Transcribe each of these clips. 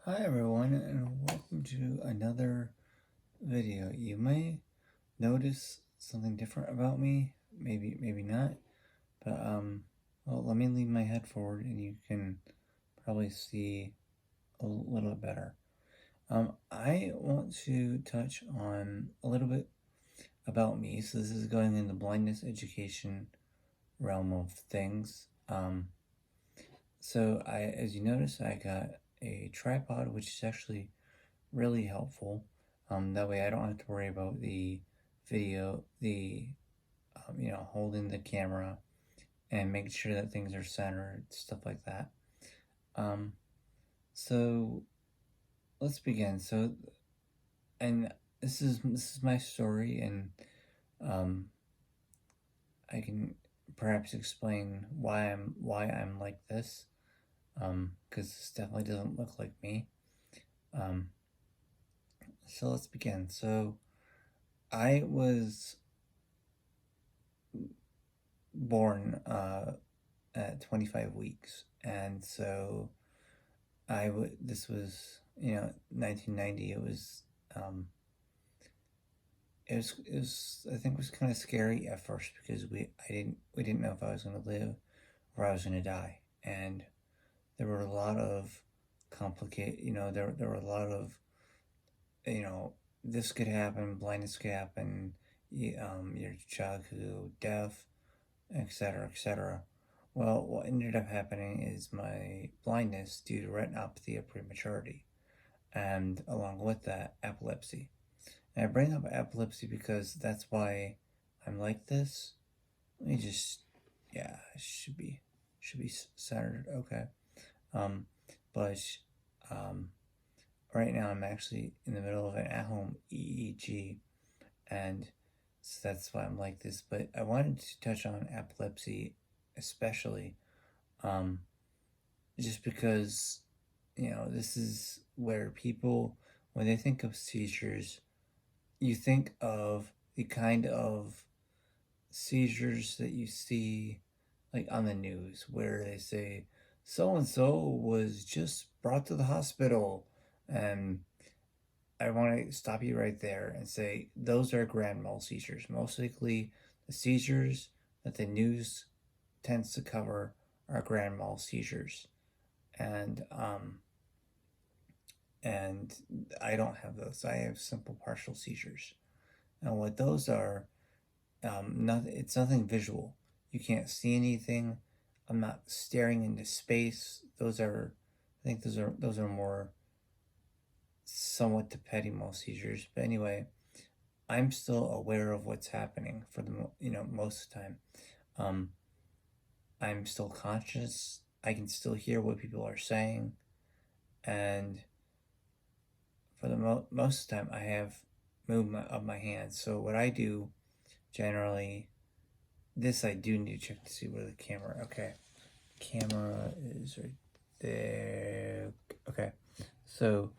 Hi everyone, and welcome to another video. You may notice something different about me, maybe not, but well, let me lean my head forward and you can probably see a little bit better. I want to touch on a little bit about me. So this is going in the blindness education realm of things. So as you notice, I got a tripod, which is actually really helpful. That way I don't have to worry about the video, holding the camera and making sure that things are centered, stuff like that. So let's begin. And this is my story, and I can perhaps explain why I'm like this, because this definitely doesn't look like me. So let's begin. So I was born at 25 weeks, and so this was 1990. It was I think it was kind of scary at first because we didn't know if I was going to live or I was going to die, and there were a lot of there were a lot of this could happen, blindness could happen, your child could go deaf, etc., etc. Well, what ended up happening is my blindness due to retinopathy of prematurity, and along with that, epilepsy. And I bring up epilepsy because that's why I'm like this. Let me just, yeah, should be centered. Okay. Um, but right now I'm actually in the middle of an at-home EEG, and so that's why I'm like this. But I wanted to touch on epilepsy, especially, just because this is where people, when they think of seizures, you think of the kind of seizures that you see like on the news where they say so and so was just brought to the hospital, and I want to stop you right there and say those are grand mal seizures. Most likely, the seizures that the news tends to cover are grand mal seizures, and and I don't have those. I have simple partial seizures, and what those are, it's nothing visual. You can't see anything. I'm not staring into space. I think those are more somewhat the petit mal seizures. But anyway, I'm still aware of what's happening for the most of the time. I'm still conscious. I can still hear what people are saying, and for the most of the time, I have movement of my hands. So what I do generally, this I do need to check to see where the camera. Okay, camera is right there. Okay, so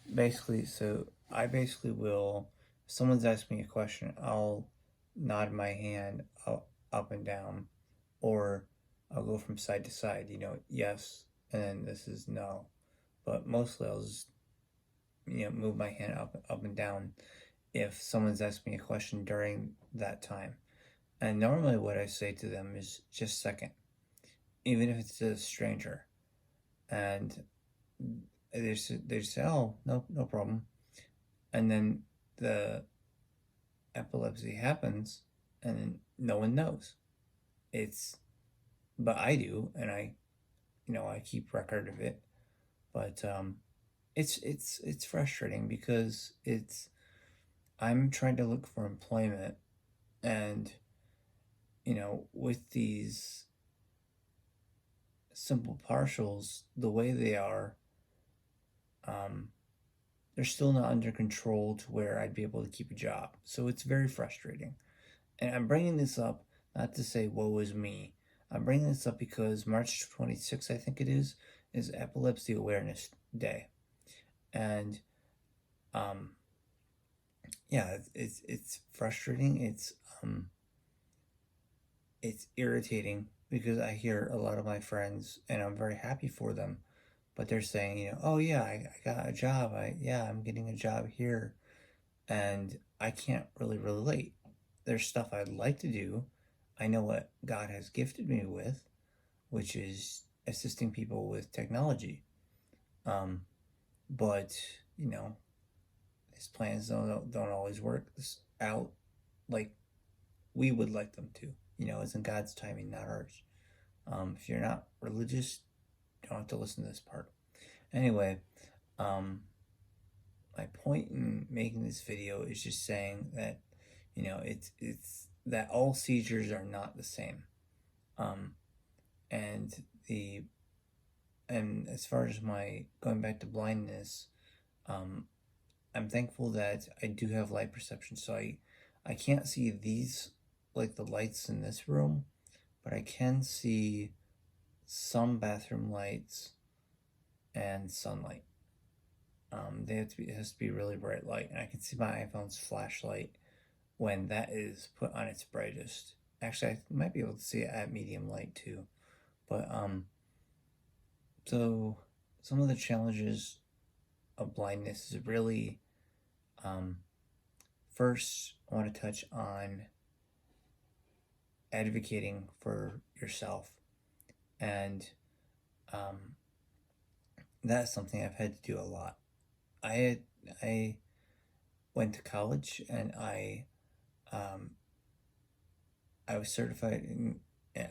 I basically will. If someone's asking me a question, I'll nod my hand up and down, or I'll go from side to side. Yes, and then this is no. But mostly I'll just move my hand up and down if someone's asking me a question during that time. And normally what I say to them is just second, even if it's a stranger. And they say, oh, no problem. And then the epilepsy happens and no one knows. But I do, and I keep record of it. But it's frustrating because I'm trying to look for employment, and with these simple partials, the way they are, they're still not under control to where I'd be able to keep a job. So it's very frustrating. And I'm bringing this up not to say woe is me. I'm bringing this up because March 26th, I think it is Epilepsy Awareness Day. And yeah, it's frustrating. It's irritating because I hear a lot of my friends, and I'm very happy for them, but they're saying, oh yeah, I got a job. I'm getting a job here, and I can't really relate. There's stuff I'd like to do. I know what God has gifted me with, which is assisting people with technology. Um, but his plans don't always work out like we would like them to. It's in God's timing, not ours. If you're not religious, you don't have to listen to this part. Anyway, um, my point in making this video is just saying that it's that all seizures are not the same. Um, and the and as far as my going back to blindness, um, I'm thankful that I do have light perception, so I can't see these, like the lights in this room, but I can see some bathroom lights and sunlight. It has to be really bright light, and I can see my iPhone's flashlight when that is put on its brightest. Actually, I might be able to see it at medium light too. But so some of the challenges of blindness is really, first I want to touch on advocating for yourself, and that's something I've had to do a lot. I went to college, and um, I was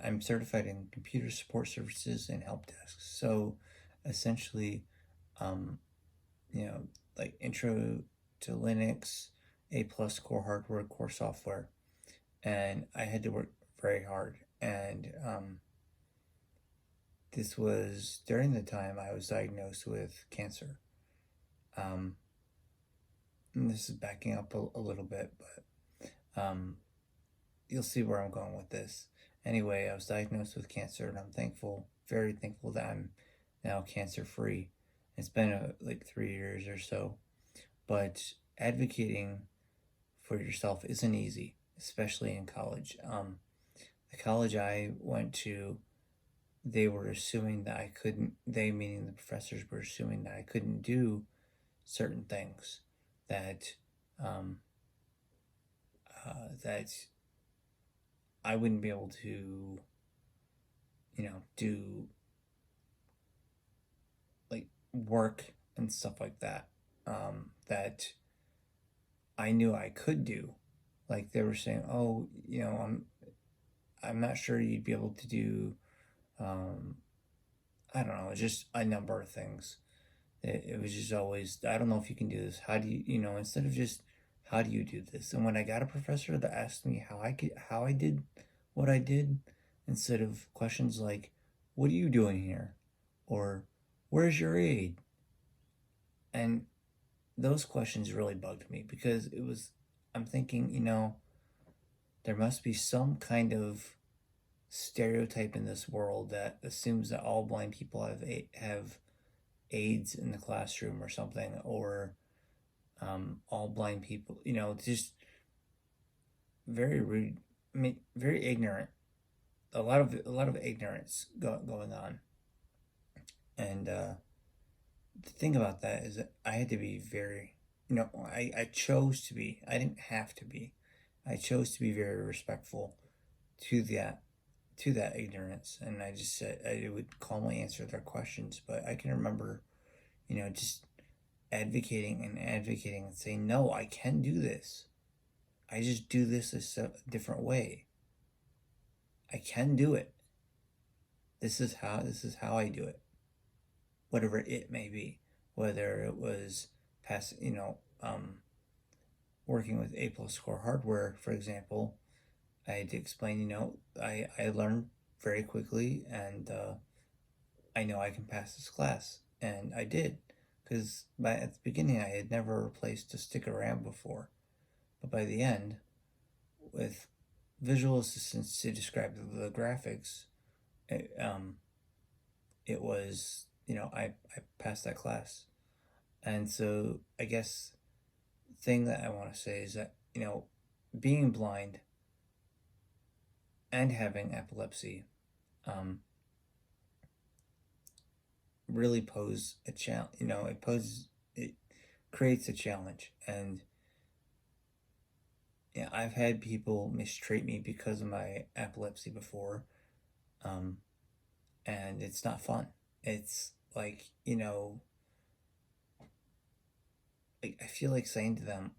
I'm certified in computer support services and help desks. So essentially, um, like intro to Linux, A+ core hardware, core software, and I had to work very hard. And this was during the time I was diagnosed with cancer. And this is backing up a little bit, but you'll see where I'm going with this. Anyway, I was diagnosed with cancer, and I'm thankful, very thankful that I'm now cancer free. It's been like 3 years or so, but advocating for yourself isn't easy, especially in college. The college I went to, they were assuming that I couldn't, they meaning the professors were assuming that I couldn't do certain things, that that I wouldn't be able to, do like work and stuff like that, that I knew I could do. Like they were saying, oh, I'm not sure you'd be able to do, I don't know, just a number of things. It was just always, I don't know if you can do this. How do you, instead of just, how do you do this? And when I got a professor that asked me how I did what I did, instead of questions like, what are you doing here? Or where's your aid? And those questions really bugged me, because I'm thinking, there must be some kind of stereotype in this world that assumes that all blind people have aids in the classroom or something, or all blind people, just very rude, I mean, very ignorant. A lot of ignorance going on. And the thing about that is that I had to be very, I chose to be. I didn't have to be. I chose to be very respectful to that ignorance, and I just said I would calmly answer their questions. But I can remember, just advocating and saying, no, I can do this. I just do this a different way. I can do it. This is how I do it. Whatever it may be, whether it was working with A+ core hardware, for example. I had to explain, I learned very quickly, and I know I can pass this class, and I did, because at the beginning I had never replaced a stick of RAM before, but by the end, with visual assistance to describe the graphics, it was, I passed that class. And so I guess the thing that I want to say is that, being blind and having epilepsy, really pose a challenge. It creates a challenge. And yeah, I've had people mistreat me because of my epilepsy before. Um, and it's not fun. It's like, I feel like saying to them,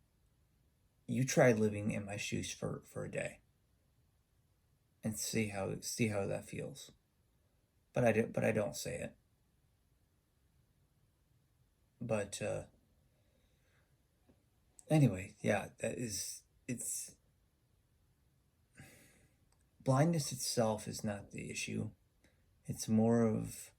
you try living in my shoes for a day and see how that feels. But I don't say it. But anyway, yeah, it's blindness itself is not the issue. It's more of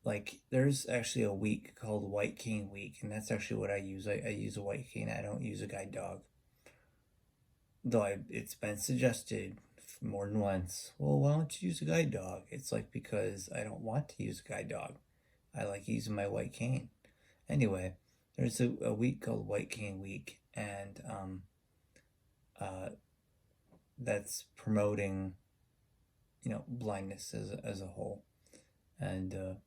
like there's actually a week called White Cane Week, and that's actually what I use. I use a white cane. I don't use a guide dog. Though it's been suggested more than once. Well, why don't you use a guide dog? It's like because I don't want to use a guide dog. I like using my white cane. Anyway, there's a week called White Cane Week, and uh, that's promoting blindness as a whole. And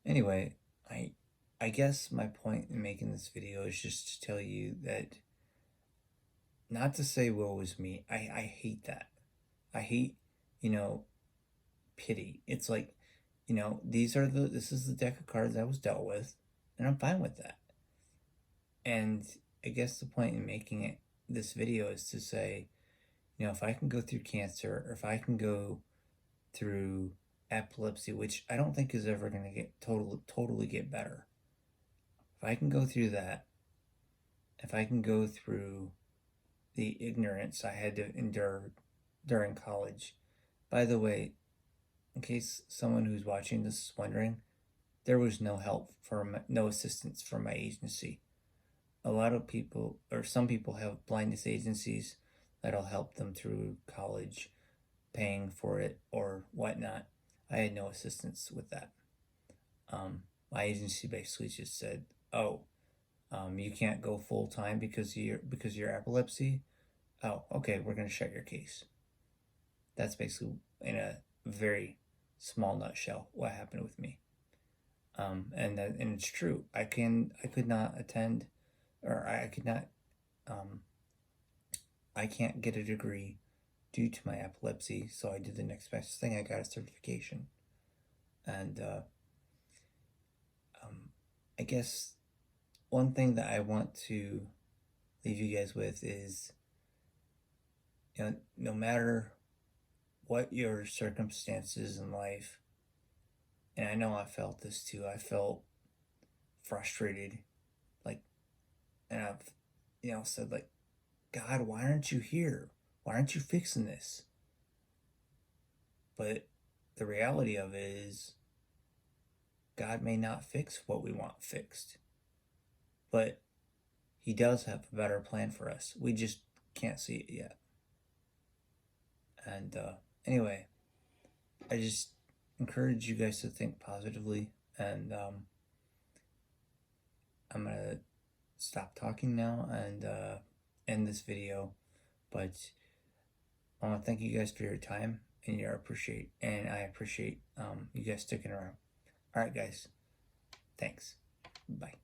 anyway, I guess my point in making this video is just to tell you that not to say woe is me. I hate that. I hate, you know, pity. It's like, this is the deck of cards I was dealt with, and I'm fine with that. And I guess the point in making this video is to say, if I can go through cancer, or if I can go through epilepsy, which I don't think is ever going to get totally get better. If I can go through that, if I can go through the ignorance I had to endure during college. By the way, in case someone who's watching this is wondering, there was no help no assistance from my agency. A lot of people, or some people, have blindness agencies that'll help them through college, paying for it or whatnot. I had no assistance with that. My agency basically just said, "Oh, you can't go full time because of your epilepsy. Oh, okay, we're gonna shut your case." That's basically, in a very small nutshell, what happened with me. And it's true. I could not attend, or I could not. I can't get a degree due to my epilepsy, so I did the next best thing. I got a certification, and I guess one thing that I want to leave you guys with is, no matter what your circumstances in life, and I know I felt this too. I felt frustrated, like, and I've, said like, God, why aren't you here? Why aren't you fixing this? But the reality of it is, God may not fix what we want fixed, but He does have a better plan for us. We just can't see it yet. And anyway, I just encourage you guys to think positively, and I'm gonna stop talking now and end this video. But I want to thank you guys for your time, and I appreciate you guys sticking around. All right, guys. Thanks. Bye.